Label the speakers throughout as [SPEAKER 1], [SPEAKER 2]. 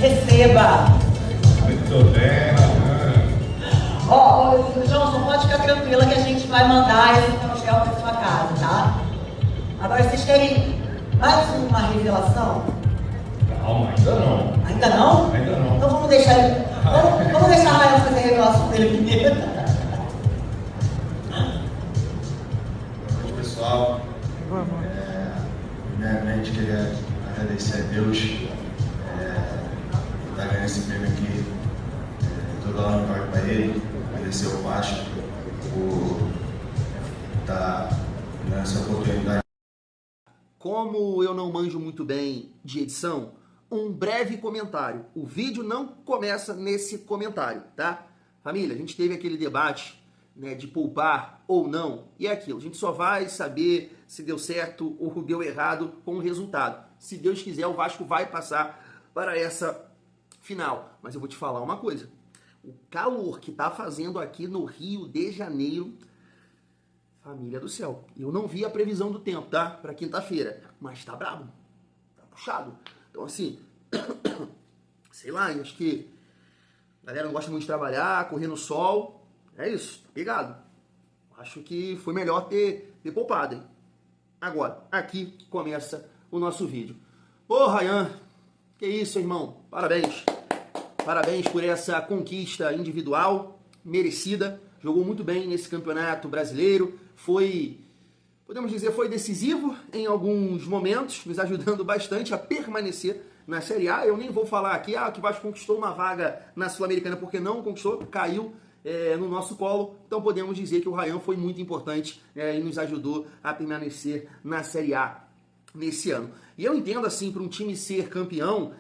[SPEAKER 1] Receba!
[SPEAKER 2] Muito bem,
[SPEAKER 1] Ó, Johnson, pode ficar tranquila que a gente vai mandar esse troféu para sua casa, tá? Agora, vocês querem mais uma revelação?
[SPEAKER 2] calma, ainda não.
[SPEAKER 1] Ainda não?
[SPEAKER 2] Ainda não.
[SPEAKER 1] Então vamos deixar ele. Vamos deixar a Rael fazer a revelação dele primeiro.
[SPEAKER 3] Boa noite, pessoal. Primeiramente, queria agradecer a Deus por estar ganhando esse prêmio aqui. Toda hora vai para ele. Agradecer ao Vasco por estar nessa oportunidade.
[SPEAKER 4] Como eu não manjo muito bem de edição, um breve comentário. O vídeo não começa nesse comentário, tá? Família, a gente teve aquele debate, né, de poupar ou não, e é aquilo. A gente só vai saber se deu certo ou deu errado com o resultado. Se Deus quiser, o Vasco vai passar para essa final. Mas eu vou te falar uma coisa. O calor que tá fazendo aqui no Rio de Janeiro, família do céu. Eu não vi a previsão do tempo, tá? Para quinta-feira. Mas tá brabo. Tá puxado. Então, assim, sei lá, acho que a galera não gosta muito de trabalhar, correr no sol. É isso, tá pegado. Acho que foi melhor ter poupado, hein? Agora, aqui começa o nosso vídeo. Ô, Ryan, que isso, irmão? Parabéns. Parabéns por essa conquista individual, merecida. Jogou muito bem nesse campeonato brasileiro. Foi, podemos dizer, foi decisivo em alguns momentos, nos ajudando bastante a permanecer na Série A. Eu nem vou falar aqui que o Vasco conquistou uma vaga na Sul-Americana, porque não conquistou, caiu no nosso colo. Então podemos dizer que o Ryan foi muito importante e nos ajudou a permanecer na Série A nesse ano. E eu entendo, assim, para um time ser campeão,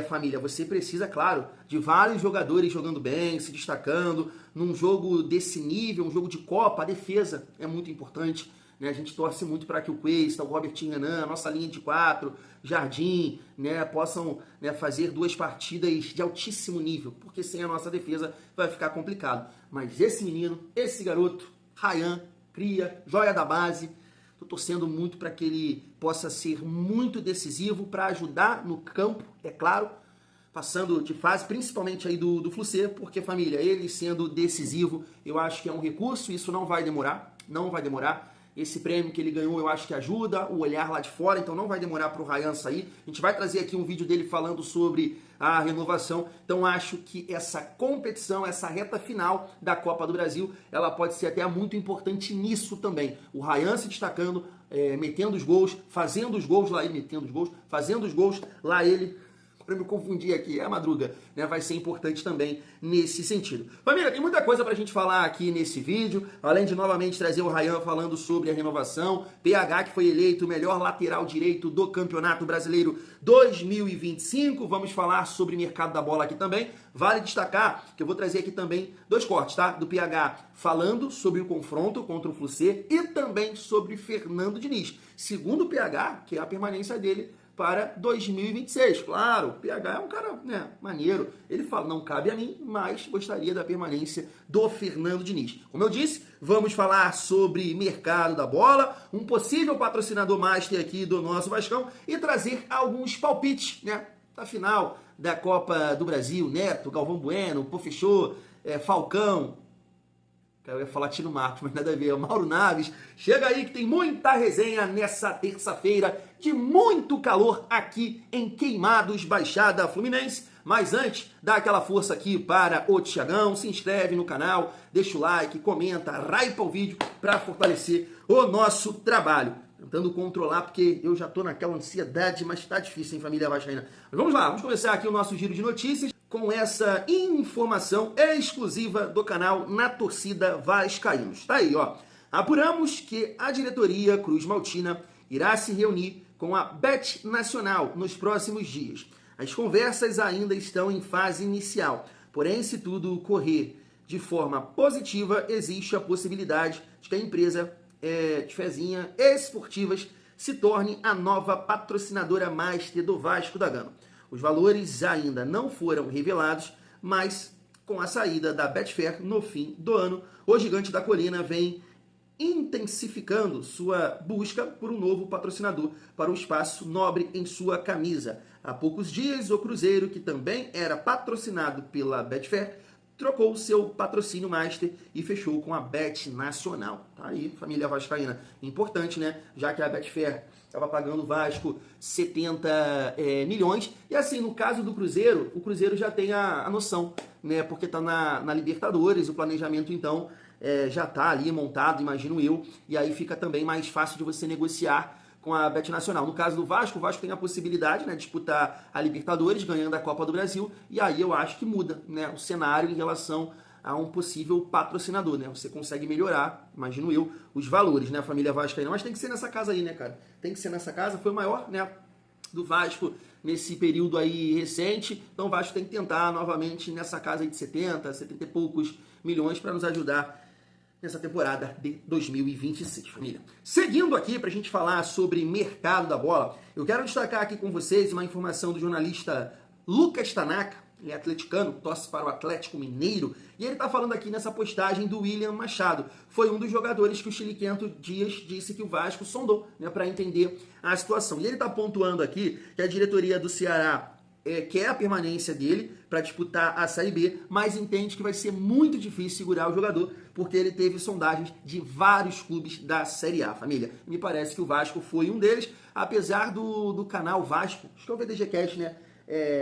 [SPEAKER 4] família, você precisa, claro, de vários jogadores jogando bem, se destacando. Num jogo desse nível, um jogo de Copa, a defesa é muito importante, né? A gente torce muito para que o Cuesta, o Robertinho Renan, a nossa linha de 4, Jardim, né, possam, né, fazer duas partidas de altíssimo nível, porque sem a nossa defesa vai ficar complicado. Mas esse menino, esse garoto, Ryan, cria, joia da base, estou torcendo muito para que ele possa ser muito decisivo para ajudar no campo, é claro, passando de fase, principalmente aí do Flucê, porque, família, ele sendo decisivo, eu acho que é um recurso, isso não vai demorar, não vai demorar. Esse prêmio que ele ganhou, eu acho que ajuda o olhar lá de fora, então não vai demorar para o Ryan sair. A gente vai trazer aqui um vídeo dele falando sobre a renovação. Então acho que essa competição, essa reta final da Copa do Brasil, ela pode ser até muito importante nisso também. O Ryan se destacando, metendo os gols, fazendo os gols lá ele, metendo os gols, fazendo os gols lá ele. Para me confundir aqui, Madruga, né, vai ser importante também nesse sentido. Família, tem muita coisa para a gente falar aqui nesse vídeo, além de novamente trazer o Ryan falando sobre a renovação, PH que foi eleito o melhor lateral direito do Campeonato Brasileiro 2025, vamos falar sobre mercado da bola aqui também. Vale destacar que eu vou trazer aqui também dois cortes, tá? Do PH falando sobre o confronto contra o Flucê e também sobre Fernando Diniz. Segundo o PH, que é a permanência dele para 2026. Claro, o PH é um cara, né, maneiro. Ele fala, não cabe a mim, mas gostaria da permanência do Fernando Diniz. Como eu disse, vamos falar sobre mercado da bola, um possível patrocinador master aqui do nosso Vascão e trazer alguns palpites, né, da final da Copa do Brasil. Neto, Galvão Bueno, Pofechô, Falcão. Eu ia falar Tino Marcos, mas nada a ver. O Mauro Naves. Chega aí que tem muita resenha nessa terça-feira de muito calor aqui em Queimados, Baixada Fluminense. Mas antes, dá aquela força aqui para o Thiagão, se inscreve no canal, deixa o like, comenta, raipa o vídeo para fortalecer o nosso trabalho. Tentando controlar, porque eu já tô naquela ansiedade, mas tá difícil, hein, família vascaína. Mas vamos lá, vamos começar aqui o nosso giro de notícias com essa informação exclusiva do canal Na Torcida Vascaínos. Tá aí, ó. Apuramos que a diretoria Cruz Maltina irá se reunir com a Bet Nacional nos próximos dias. As conversas ainda estão em fase inicial, porém, se tudo correr de forma positiva, existe a possibilidade de que a empresa de fezinha esportivas se torne a nova patrocinadora master do Vasco da Gama. Os valores ainda não foram revelados, mas com a saída da Betfair no fim do ano, o Gigante da Colina vem intensificando sua busca por um novo patrocinador para o espaço nobre em sua camisa. Há poucos dias, o Cruzeiro, que também era patrocinado pela Betfair, trocou seu patrocínio master e fechou com a Bet Nacional. Tá aí, família vascaína. Importante, né? Já que a Betfair estava pagando o Vasco 70 milhões. E assim, no caso do Cruzeiro, o Cruzeiro já tem a noção, né? Porque está na Libertadores, o planejamento, então, já está ali montado, imagino eu. E aí fica também mais fácil de você negociar com a Bet Nacional. No caso do Vasco, o Vasco tem a possibilidade, né, de disputar a Libertadores, ganhando a Copa do Brasil, e aí eu acho que muda, né, o cenário em relação a um possível patrocinador, né? Você consegue melhorar, imagino eu, os valores, né, a família vascaína. Mas tem que ser nessa casa aí, né, cara? Tem que ser nessa casa. Foi o maior, né, do Vasco nesse período aí recente. Então o Vasco tem que tentar novamente nessa casa aí de 70 e poucos milhões para nos ajudar nessa temporada de 2026, família. Seguindo aqui para a gente falar sobre mercado da bola, eu quero destacar aqui com vocês uma informação do jornalista Lucas Tanaka, ele é atleticano, torce para o Atlético Mineiro, e ele está falando aqui nessa postagem do William Machado. Foi um dos jogadores que o Chiliquento Dias disse que o Vasco sondou, né, para entender a situação. E ele está pontuando aqui que a diretoria do Ceará quer a permanência dele para disputar a Série B, mas entende que vai ser muito difícil segurar o jogador, porque ele teve sondagens de vários clubes da Série A, família. Me parece que o Vasco foi um deles, apesar do canal Vasco, acho que é o VDGcast, né?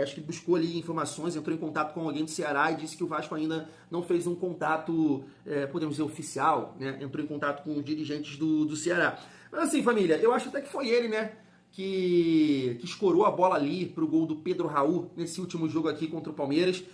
[SPEAKER 4] Acho que buscou ali informações, entrou em contato com alguém do Ceará e disse que o Vasco ainda não fez um contato, podemos dizer, oficial, né? Entrou em contato com os dirigentes do Ceará. Mas assim, família, eu acho até que foi ele, né, que escorou a bola ali para o gol do Pedro Raul nesse último jogo aqui contra o Palmeiras.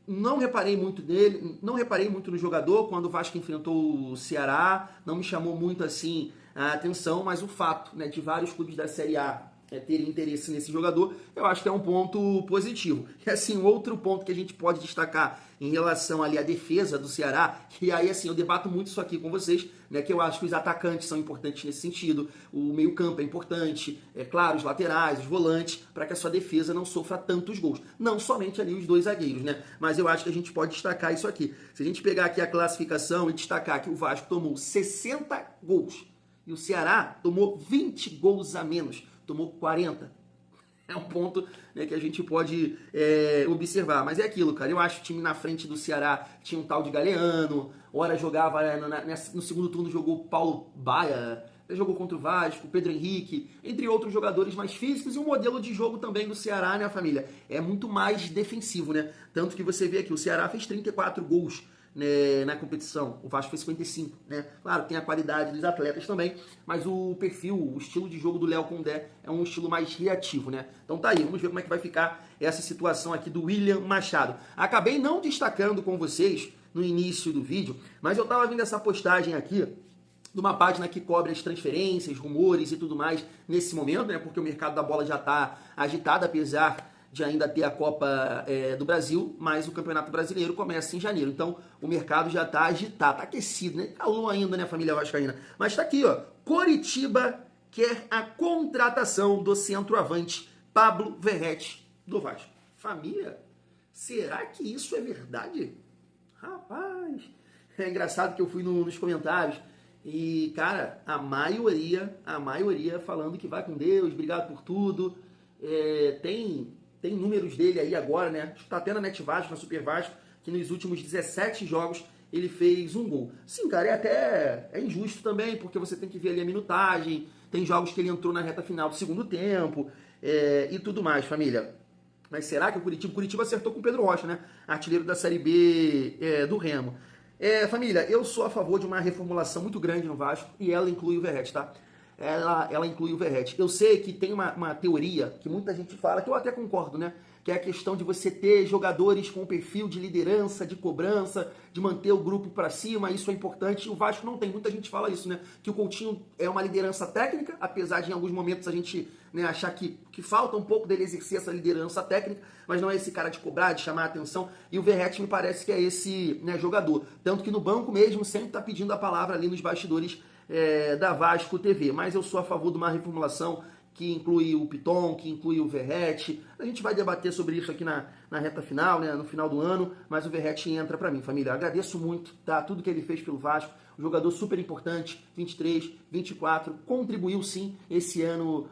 [SPEAKER 4] Não reparei muito nele, não reparei muito no jogador quando o Vasco enfrentou o Ceará, não me chamou muito assim a atenção, mas o fato, né, de vários clubes da Série A terem interesse nesse jogador, eu acho que é um ponto positivo. E assim, outro ponto que a gente pode destacar em relação ali à defesa do Ceará, e aí assim, eu debato muito isso aqui com vocês, né, que eu acho que os atacantes são importantes nesse sentido, o meio-campo é importante, claro, os laterais, os volantes, para que a sua defesa não sofra tantos gols. Não somente ali os dois zagueiros, né? Mas eu acho que a gente pode destacar isso aqui. Se a gente pegar aqui a classificação e destacar que o Vasco tomou 60 gols e o Ceará tomou 20 gols a menos, tomou 40. É um ponto, né, que a gente pode observar. Mas é aquilo, cara. Eu acho que o time na frente do Ceará tinha um tal de Galeano. Ora jogava, no segundo turno jogou o Paulo Baia. Jogou contra o Vasco, Pedro Henrique, entre outros jogadores mais físicos. E um modelo de jogo também do Ceará, né, família? É muito mais defensivo, né? Tanto que você vê aqui, o Ceará fez 34 gols na competição, o Vasco fez 55, né? Claro, tem a qualidade dos atletas também, mas o perfil, o estilo de jogo do Léo Condé é um estilo mais reativo, né? Então tá aí, vamos ver como é que vai ficar essa situação aqui do William Machado. Acabei não destacando com vocês no início do vídeo, mas eu tava vendo essa postagem aqui de uma página que cobre as transferências, rumores e tudo mais nesse momento, né? Porque o mercado da bola já tá agitado, apesar de ainda ter a Copa do Brasil, mas o Campeonato Brasileiro começa em janeiro. Então, o mercado já está agitado, está aquecido, né? Calor ainda, né, família vascaína? Mas está aqui, ó. Coritiba quer a contratação do centroavante Pablo Verratti do Vasco. Família, será que isso é verdade? Rapaz, é engraçado que eu fui nos comentários e, cara, a maioria falando que vai com Deus, obrigado por tudo. Tem números dele aí agora, né? Acho que tá até na Net Vasco, na Super Vasco, que nos últimos 17 jogos ele fez um gol. Sim, cara, é injusto também, porque você tem que ver ali a minutagem, tem jogos que ele entrou na reta final do segundo tempo, e tudo mais, família. Mas será que o Curitiba acertou com o Pedro Rocha, né? Artilheiro da Série B do Remo. Família, eu sou a favor de uma reformulação muito grande no Vasco, e ela inclui o Verratti, tá? Ela inclui o Verratti. Eu sei que tem uma teoria que muita gente fala, que eu até concordo, né? Que é a questão de você ter jogadores com perfil de liderança, de cobrança, de manter o grupo para cima, isso é importante. E o Vasco não tem, muita gente fala isso, né? Que o Coutinho é uma liderança técnica, apesar de em alguns momentos a gente, né, achar que falta um pouco dele exercer essa liderança técnica, mas não é esse cara de cobrar, de chamar a atenção. E o Verratti me parece que é esse, né, jogador. Tanto que no banco mesmo sempre tá pedindo a palavra ali nos bastidores da Vasco TV, mas eu sou a favor de uma reformulação que inclui o Piton, que inclui o Verratti. A gente vai debater sobre isso aqui na reta final, né, no final do ano, mas o Verratti entra para mim, família. Eu agradeço muito, tá, tudo que ele fez pelo Vasco, um jogador super importante, 23, 24, contribuiu sim esse ano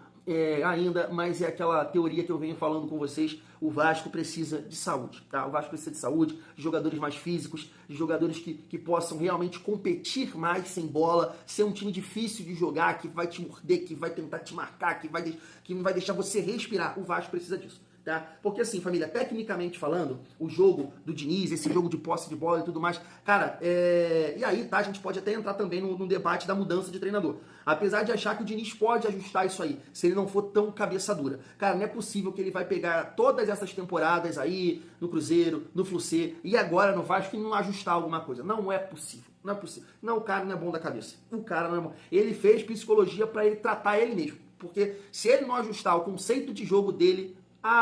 [SPEAKER 4] ainda, mas é aquela teoria que eu venho falando com vocês, o Vasco precisa de saúde, tá? O Vasco precisa de saúde, de jogadores mais físicos, de jogadores que possam realmente competir mais sem bola, ser um time difícil de jogar, que vai te morder, que vai tentar te marcar, que não vai deixar você respirar. O Vasco precisa disso. Tá? Porque assim, família, tecnicamente falando, o jogo do Diniz, esse jogo de posse de bola e tudo mais, cara, e aí, tá, a gente pode até entrar também no debate da mudança de treinador. Apesar de achar que o Diniz pode ajustar isso aí, se ele não for tão cabeça dura. Cara, não é possível que ele vai pegar todas essas temporadas aí, no Cruzeiro, no Flucê, e agora no Vasco e não ajustar alguma coisa. Não é possível. Não é possível. Não, o cara não é bom da cabeça. O cara não é bom. Ele fez psicologia pra ele tratar ele mesmo. Porque se ele não ajustar o conceito de jogo dele,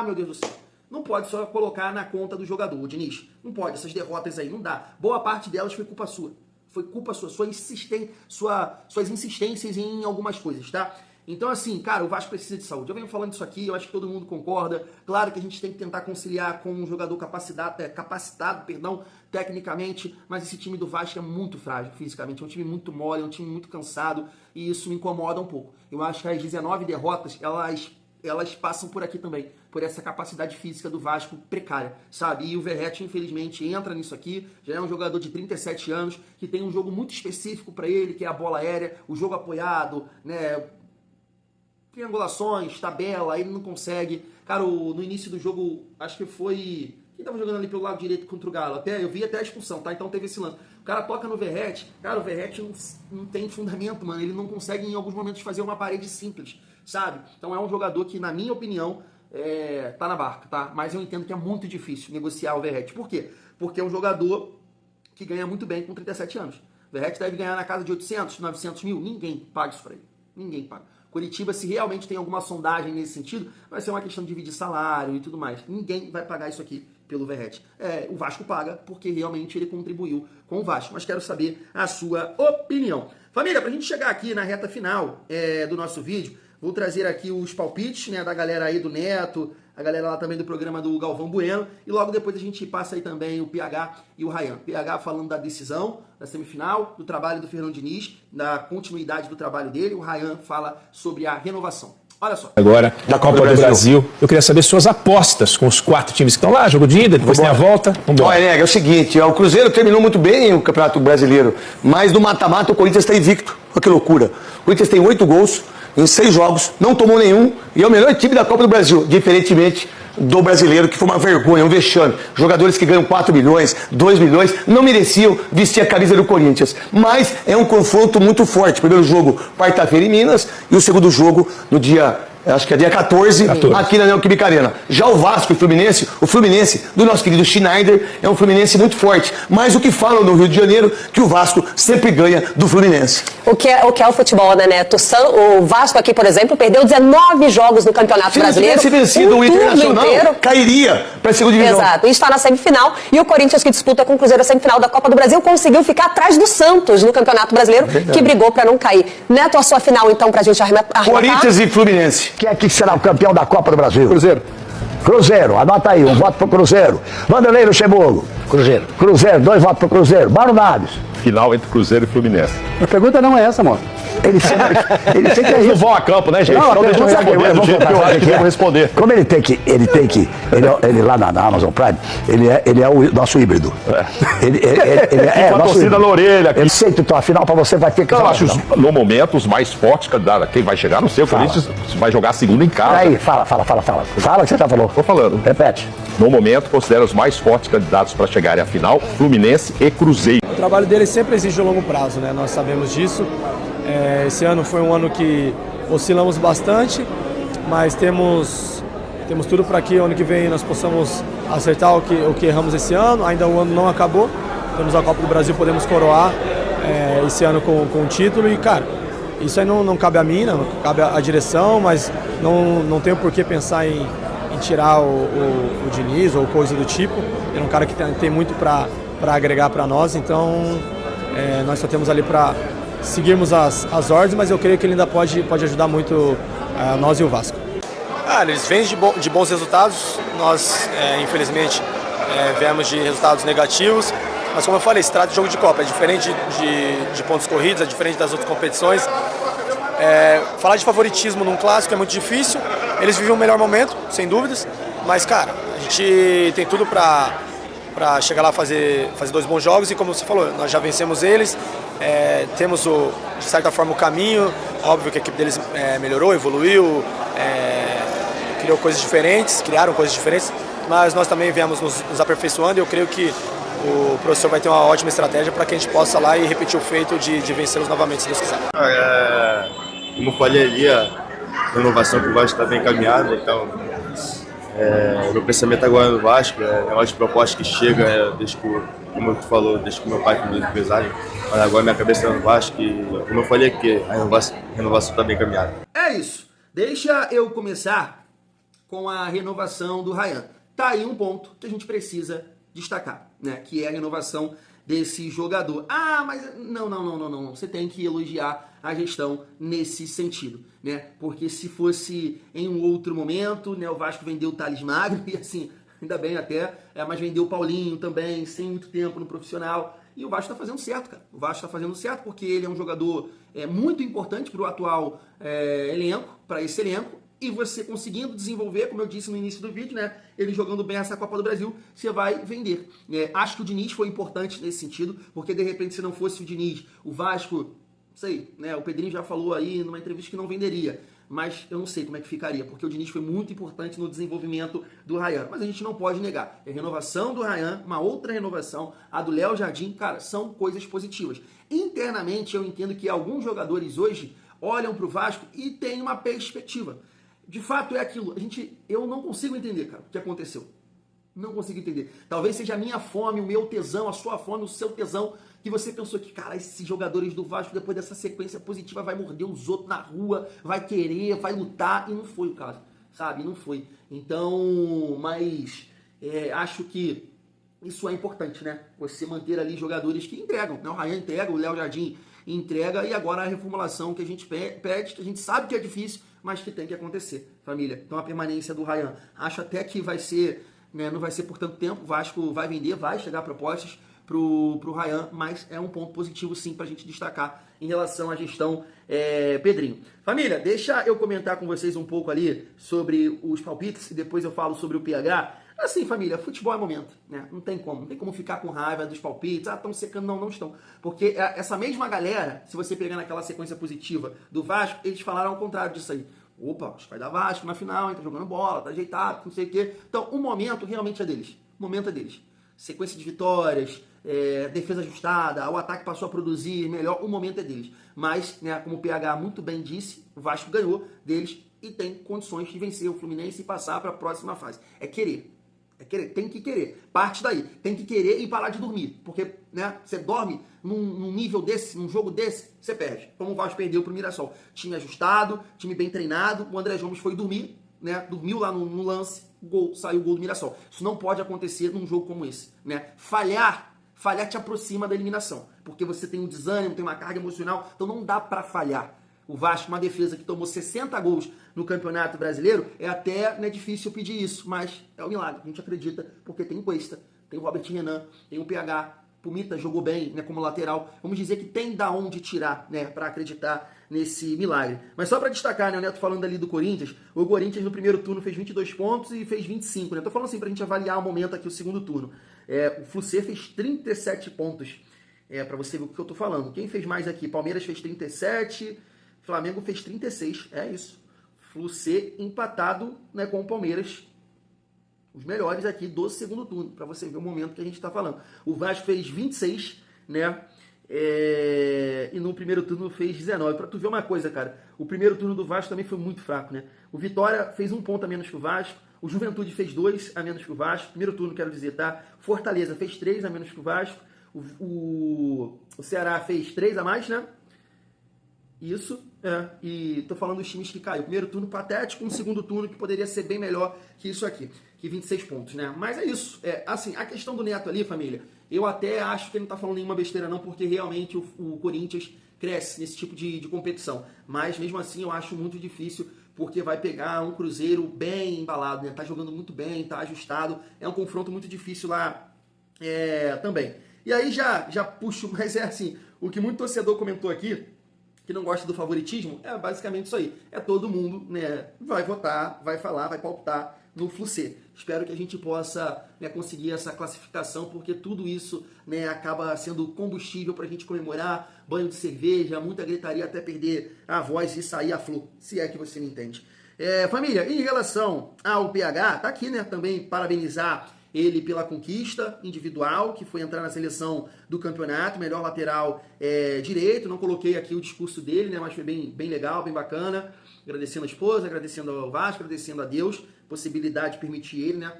[SPEAKER 4] meu Deus do céu. Não pode só colocar na conta do jogador, o Diniz. Não pode, essas derrotas aí, não dá. Boa parte delas foi culpa sua. Foi culpa sua, suas insistências em algumas coisas, tá? Então, assim, cara, o Vasco precisa de saúde. Eu venho falando isso aqui, eu acho que todo mundo concorda. Claro que a gente tem que tentar conciliar com um jogador capacitado, tecnicamente, mas esse time do Vasco é muito frágil fisicamente. É um time muito mole, é um time muito cansado, e isso me incomoda um pouco. Eu acho que as 19 derrotas, elas passam por aqui também, por essa capacidade física do Vasco precária, sabe? E o Verratti, infelizmente, entra nisso aqui, já é um jogador de 37 anos, que tem um jogo muito específico para ele, que é a bola aérea, o jogo apoiado, né? Triangulações, tabela, ele não consegue. Cara, no início do jogo, acho que foi... Quem tava jogando ali pelo lado direito contra o Galo? Eu vi até a expulsão, tá? Então teve esse lance. O cara toca no Verratti, cara, o Verratti não tem fundamento, mano. Ele não consegue, em alguns momentos, fazer uma parede simples, sabe? Então é um jogador que, na minha opinião, tá na barca, tá? Mas eu entendo que é muito difícil negociar o Verratti. Por quê? Porque é um jogador que ganha muito bem com 37 anos. O Verratti deve ganhar na casa de 800, 900 mil. Ninguém paga isso pra ele. Ninguém paga. Curitiba, se realmente tem alguma sondagem nesse sentido, vai ser uma questão de dividir salário e tudo mais. Ninguém vai pagar isso aqui pelo Verratti. O Vasco paga porque realmente ele contribuiu com o Vasco. Mas quero saber a sua opinião. Família, pra gente chegar aqui na reta final do nosso vídeo, vou trazer aqui os palpites, né, da galera aí do Neto, a galera lá também do programa do Galvão Bueno, e logo depois a gente passa aí também o PH e o Ryan. PH falando da decisão, da semifinal, do trabalho do Fernando Diniz, da continuidade do trabalho dele, o Ryan fala sobre a renovação. Olha só.
[SPEAKER 5] Agora, da Copa do Brasil, eu queria saber suas apostas com os 4 times que estão lá, jogo de ida, depois tem a volta.
[SPEAKER 6] Olha, é o seguinte, o Cruzeiro terminou muito bem o Campeonato Brasileiro, mas no mata-mata o Corinthians está invicto. Olha que loucura. O Corinthians tem 8 gols em 6 jogos, não tomou nenhum, e é o melhor time da Copa do Brasil, diferentemente do brasileiro, que foi uma vergonha, um vexame. Jogadores que ganham 4 milhões, 2 milhões, não mereciam vestir a camisa do Corinthians. Mas é um confronto muito forte. Primeiro jogo, quarta-feira em Minas, e o segundo jogo no dia... acho que é dia 14, aqui na Neoquímica Arena. Já o Vasco e o Fluminense do nosso querido Schneider, é um Fluminense muito forte. Mas o que falam no Rio de Janeiro, que o Vasco sempre ganha do Fluminense.
[SPEAKER 7] O que é o futebol, né, Neto? O Vasco aqui, por exemplo, perdeu 19 jogos no Campeonato Brasileiro.
[SPEAKER 6] Se tivesse vencido o Internacional, cairia para a segunda divisão.
[SPEAKER 7] Exato, e está na semifinal. E o Corinthians, que disputa com o Cruzeiro a semifinal da Copa do Brasil, conseguiu ficar atrás do Santos no Campeonato Brasileiro, que brigou para não cair. Neto, a sua final, então, para a gente arrematar.
[SPEAKER 6] Corinthians e Fluminense.
[SPEAKER 8] Quem é que será o campeão da Copa do Brasil?
[SPEAKER 5] Cruzeiro.
[SPEAKER 8] Cruzeiro, anota aí, um voto pro Cruzeiro. Vanderlei Luxemburgo.
[SPEAKER 9] Cruzeiro.
[SPEAKER 8] Cruzeiro, 2 votos pro Cruzeiro. Mauro Naves.
[SPEAKER 9] Final entre Cruzeiro e Fluminense.
[SPEAKER 8] A pergunta não é essa, mano. Ele sempre é
[SPEAKER 9] Eles não vão a campo, né, gente?
[SPEAKER 8] Não,
[SPEAKER 9] então deixa eu responder do jeito que eu acho que devo responder.
[SPEAKER 8] Como ele lá na Amazon Prime, ele é o nosso híbrido.
[SPEAKER 9] Ele é
[SPEAKER 8] nosso
[SPEAKER 9] torcida
[SPEAKER 8] híbrido.
[SPEAKER 9] na orelha. Aqui.
[SPEAKER 8] Eu sei que então, afinal pra você vai ter que...
[SPEAKER 9] Não, eu acho no momento os mais fortes, quem vai chegar, não sei, o Corinthians vai jogar a segunda em casa.
[SPEAKER 8] Aí, fala. Fala o que você já falou.
[SPEAKER 9] Tô falando.
[SPEAKER 8] Repete.
[SPEAKER 9] No momento, considero os mais fortes candidatos para chegarem à final, Fluminense e Cruzeiro.
[SPEAKER 10] O trabalho dele sempre exige a longo prazo, né? Nós sabemos disso. Esse ano foi um ano que oscilamos bastante, mas temos tudo para que ano que vem nós possamos acertar o que erramos esse ano. Ainda o ano não acabou, temos a Copa do Brasil, podemos coroar esse ano com o título e, cara, isso aí não cabe a mim, não cabe à direção, mas não tenho por que pensar em tirar o Diniz ou coisa do tipo. Ele é um cara que tem muito para agregar para nós, então nós só temos ali para seguirmos as ordens, mas eu creio que ele ainda pode ajudar muito nós e o Vasco. Eles vêm de bons resultados, nós infelizmente viemos de resultados negativos, mas como eu falei, se trata de jogo de Copa, é diferente de pontos corridos, é diferente das outras competições. Falar de favoritismo num clássico é muito difícil, eles vivem um melhor momento, sem dúvidas, mas cara, a gente tem tudo para chegar lá fazer 2 bons jogos e como você falou, nós já vencemos eles, temos de certa forma o caminho, óbvio que a equipe deles melhorou, evoluiu, criaram coisas diferentes, mas nós também viemos nos aperfeiçoando e eu creio que o professor vai ter uma ótima estratégia para que a gente possa lá e repetir o feito de vencê-los novamente, se Deus quiser.
[SPEAKER 3] Como eu falei ali, a renovação que o Vasco está bem encaminhada, então meu pensamento agora no Vasco é uma das propostas que chega desde que, como tu falou, desde que meu pai foi empresário, mas agora minha cabeça é no Vasco e, como eu falei aqui, a renovação está bem encaminhada.
[SPEAKER 4] É isso. Deixa eu começar com a renovação do Ryan. Tá aí um ponto que a gente precisa destacar, né? Que é a renovação desse jogador. Mas não. Você tem que elogiar a gestão nesse sentido, né? Porque se fosse em um outro momento, né? O Vasco vendeu o Thales Magno e assim, ainda bem até, mas vendeu o Paulinho também, sem muito tempo no profissional. E o Vasco tá fazendo certo, cara. O Vasco tá fazendo certo porque ele é um jogador muito importante para o atual elenco, para esse elenco. E você conseguindo desenvolver, como eu disse no início do vídeo, né? Ele jogando bem essa Copa do Brasil, você vai vender. Acho que o Diniz foi importante nesse sentido, porque de repente se não fosse o Diniz, o Vasco, não sei, né? O Pedrinho já falou aí numa entrevista que não venderia. Mas eu não sei como é que ficaria, porque o Diniz foi muito importante no desenvolvimento do Ryan. Mas a gente não pode negar. A renovação do Ryan, uma outra renovação, a do Léo Jardim, cara, são coisas positivas. Internamente, eu entendo que alguns jogadores hoje olham para o Vasco e têm uma perspectiva. De fato é aquilo, eu não consigo entender, cara, o que aconteceu. Não consigo entender. Talvez seja a minha fome, o meu tesão, a sua fome, o seu tesão, que você pensou que, cara, esses jogadores do Vasco, depois dessa sequência positiva, vai morder os outros na rua, vai querer, vai lutar, e não foi o caso, sabe? Não foi. Então, mas acho que isso é importante, né? Você manter ali jogadores que entregam, né? O Ryan entrega, o Léo Jardim entrega, e agora a reformulação que a gente pede, que a gente sabe que é difícil, mas que tem que acontecer, família. Então a permanência do Ryan, acho até que vai ser, né, não vai ser por tanto tempo, o Vasco vai vender, vai chegar propostas pro Ryan, mas é um ponto positivo sim pra gente destacar em relação à gestão Pedrinho. Família, deixa eu comentar com vocês um pouco ali sobre os palpites e depois eu falo sobre o PH. Assim, família, futebol é momento, né? Não tem como ficar com raiva dos palpites, estão secando, não estão. Porque essa mesma galera, se você pegar naquela sequência positiva do Vasco, eles falaram ao contrário disso aí. Opa, acho que vai dar Vasco na final, tá jogando bola, tá ajeitado, não sei o quê. Então, o momento realmente é deles. O momento é deles. Sequência de vitórias, defesa ajustada, o ataque passou a produzir melhor, o momento é deles. Mas, né, como o PH muito bem disse, o Vasco ganhou deles e tem condições de vencer o Fluminense e passar para a próxima fase. É querer. Tem que querer. Parte daí. Tem que querer e parar de dormir. Porque, né, você dorme num nível desse, num jogo desse, você perde. Como o Vasco perdeu pro Mirassol. Time ajustado, time bem treinado. O André Gomes foi dormir, né? Dormiu lá no lance, saiu o gol do Mirassol. Isso não pode acontecer num jogo como esse, né? Falhar te aproxima da eliminação. Porque você tem um desânimo, tem uma carga emocional. Então não dá pra falhar. O Vasco, uma defesa que tomou 60 gols no Campeonato Brasileiro, é difícil pedir isso, mas é um milagre. A gente acredita, porque tem o Cuesta, tem o Robert Renan, tem o PH, Pumita jogou bem, né, como lateral. Vamos dizer que tem da onde tirar, né, para acreditar nesse milagre. Mas só para destacar, né, o Neto falando ali do Corinthians, o Corinthians no primeiro turno fez 22 pontos e fez 25, né? Tô falando assim pra gente avaliar o momento aqui, o segundo turno. O Fluminense fez 37 pontos, para você ver o que eu tô falando. Quem fez mais aqui? Palmeiras fez 37... Flamengo fez 36, é isso. Fluminense empatado, né, com o Palmeiras. Os melhores aqui do segundo turno, para você ver o momento que a gente está falando. O Vasco fez 26, né? E no primeiro turno fez 19. Para tu ver uma coisa, cara, o primeiro turno do Vasco também foi muito fraco, né? O Vitória fez 1 ponto a menos que o Vasco. O Juventude fez 2 a menos que o Vasco. Primeiro turno, quero dizer, tá? Fortaleza fez 3 a menos que o Vasco. O Ceará fez 3 a mais, né? Isso, e tô falando dos times que caiu. Primeiro turno patético, um segundo turno que poderia ser bem melhor que isso aqui, que 26 pontos, né? Mas é isso. Assim, a questão do Neto ali, família, eu até acho que ele não tá falando nenhuma besteira não, porque realmente o Corinthians cresce nesse tipo de competição. Mas mesmo assim eu acho muito difícil porque vai pegar um Cruzeiro bem embalado, né? Tá jogando muito bem, tá ajustado, é um confronto muito difícil lá também. E aí já puxo, mas é assim, o que muito torcedor comentou aqui, que não gosta do favoritismo, é basicamente isso aí. É todo mundo, né, vai votar, vai falar, vai palpitar no Flu-C. Espero que a gente possa, né, conseguir essa classificação, porque tudo isso, né, acaba sendo combustível para a gente comemorar, banho de cerveja, muita gritaria até perder a voz e sair a Flu, se é que você me entende. Família, em relação ao PH, tá aqui, né, também parabenizar ele pela conquista individual, que foi entrar na seleção do campeonato, melhor lateral direito. Não coloquei aqui o discurso dele, né, mas foi bem legal, bem bacana. Agradecendo a esposa, agradecendo ao Vasco, agradecendo a Deus, possibilidade de permitir ele, né,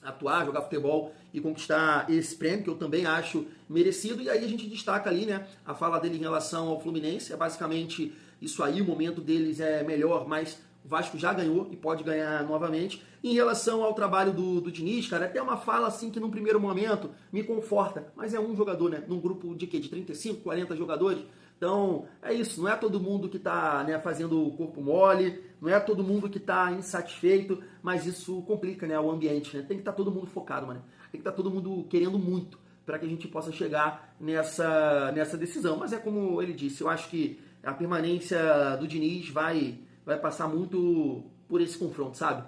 [SPEAKER 4] atuar, jogar futebol e conquistar esse prêmio, que eu também acho merecido. E aí a gente destaca ali, né, a fala dele em relação ao Fluminense. É basicamente isso aí, o momento deles é melhor, mas o Vasco já ganhou e pode ganhar novamente. Em relação ao trabalho do Diniz, cara, até uma fala assim que num primeiro momento me conforta, mas é um jogador, né? Num grupo de quê? De 35, 40 jogadores. Então, é isso, não é todo mundo que tá, né, fazendo o corpo mole, não é todo mundo que tá insatisfeito, mas isso complica, né, o ambiente, né? Tem que estar todo mundo focado, mano. Tem que estar todo mundo querendo muito para que a gente possa chegar nessa decisão. Mas é como ele disse, eu acho que a permanência do Diniz vai passar muito por esse confronto, sabe?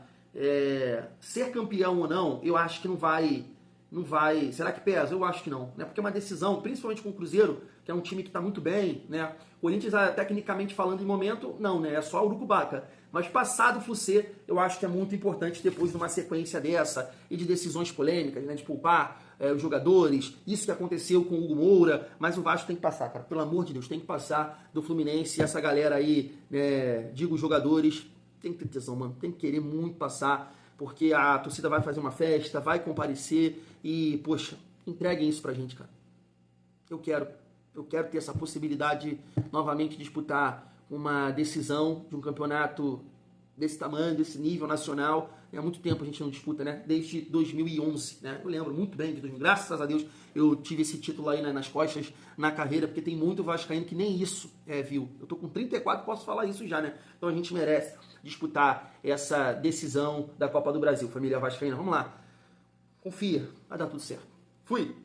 [SPEAKER 4] Ser campeão ou não, eu acho que não vai... Será que pesa? Eu acho que não, né? Porque é uma decisão, principalmente com o Cruzeiro, que é um time que está muito bem, né? O Corinthians, tecnicamente falando, em momento, não, né? É só o Urucubaca. Mas passado o Flu-C, eu acho que é muito importante depois de uma sequência dessa e de decisões polêmicas, né? De poupar os jogadores, isso que aconteceu com o Hugo Moura, mas o Vasco tem que passar, cara. Pelo amor de Deus, tem que passar do Fluminense. Essa galera aí, digo, os jogadores, tem que ter tesão, mano. Tem que querer muito passar, porque a torcida vai fazer uma festa, vai comparecer e, poxa, entreguem isso pra gente, cara. Eu quero ter essa possibilidade de novamente disputar uma decisão de um campeonato desse tamanho, desse nível nacional. Há muito tempo a gente não disputa, né? Desde 2011, né? Eu lembro muito bem de 2000. Graças a Deus eu tive esse título aí nas costas na carreira, porque tem muito vascaíno que nem isso viu. Eu tô com 34, posso falar isso já, né? Então a gente merece disputar essa decisão da Copa do Brasil. Família vascaína, vamos lá. Confia, vai dar tudo certo. Fui!